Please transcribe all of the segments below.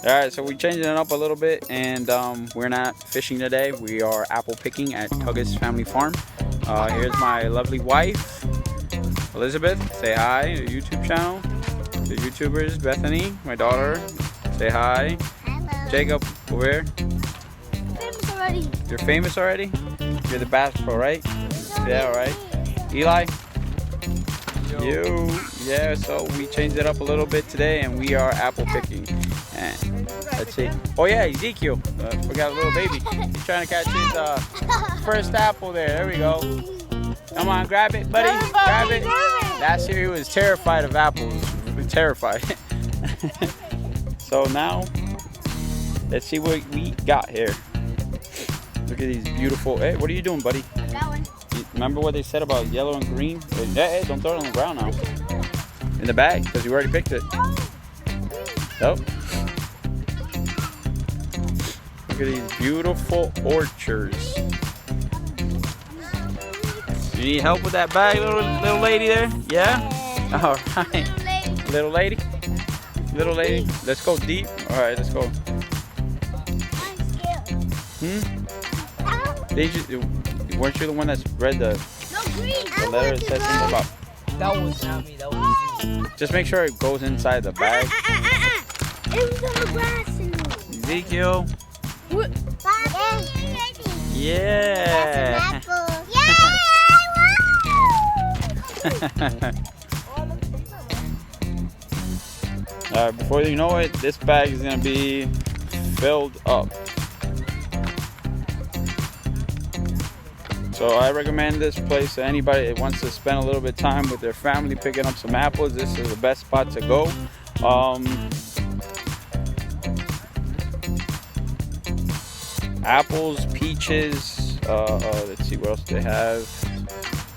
Alright, so we're changing it up a little bit, and we're not fishing today. We are apple picking at Tougas Family Farm. Here's my lovely wife, Elizabeth. Say hi to the YouTube channel. The YouTubers, Bethany, my daughter. Say hi. Hello. Jacob, over here. Famous already. You're famous already? You're the bass pro, right? Yeah, right. Eli? You. Yeah, so we changed it up a little bit today, and we are apple picking. And let's see. Oh yeah, Ezekiel. Forgot a little baby. He's trying to catch his first apple there. There we go. Come on, grab it, buddy. Grab it. Last year he was terrified of apples. Terrified. So now, let's see what we got here. Look at these beautiful. Hey, what are you doing, buddy? That one. Remember what they said about yellow and green? Hey, don't throw it on the ground now. In the bag, because you already picked it. Nope. Look at these beautiful orchards. You need help with that bag, little lady there? Yeah? All right. Little lady? Little lady? Let's go deep. All right, let's go. Weren't you the one that read the letter that said something about? That was not me, that was you. Just make sure it goes inside the bag. It was on the grass. Ezekiel. What? Yeah. Alright, before you know it, this bag is gonna be filled up. So I recommend this place to anybody that wants to spend a little bit of time with their family picking up some apples. This is the best spot to go. Apples, peaches, let's see what else they have.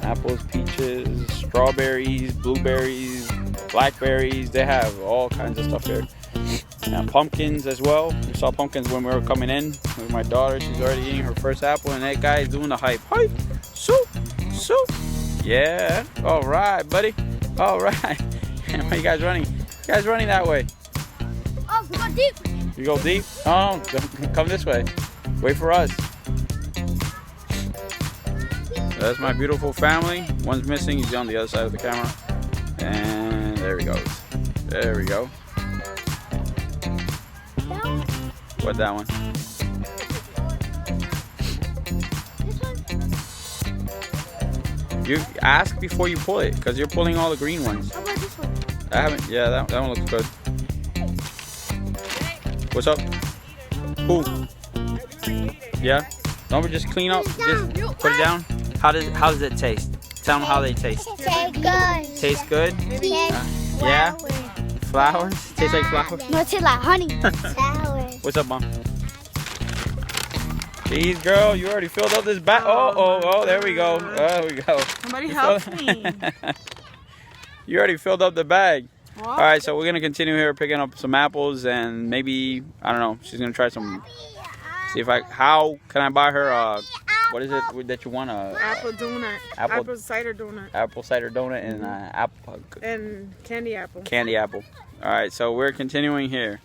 Apples, peaches, strawberries, blueberries, blackberries. They have all kinds of stuff here. And pumpkins as well. We saw pumpkins when we were coming in with my daughter. She's already eating her first apple, and that guy is doing the hype. Hype! Soup! Soup! Yeah! All right, buddy. All right. Where are you guys running? You guys running that way? Oh, we go deep. You go deep? Oh, come this way. Wait for us. That's my beautiful family. One's missing. He's on the other side of the camera. And there he goes. There we go. What, that one? You ask before you pull it, because you're pulling all the green ones. How about this one? I haven't. Yeah, that one looks good. What's up? Who? Yeah. Don't we just clean up? Just put it down. How does it taste? Tell them how they taste. Tastes good. Tastes good? Yeah. Flowers? Tastes like flowers? No, it tastes like honey. Sour. What's up, Mom? Jeez, girl, you already filled up this bag. Oh, there we go. There we go. Somebody help me. You already filled up the bag. What? All right, so we're going to continue here picking up some apples, and maybe, I don't know, she's going to try some, see if how can I buy her, what is it that you want? Apple donut. Apple cider donut. Apple cider donut and apple. And candy apple. Candy apple. All right, so we're continuing here.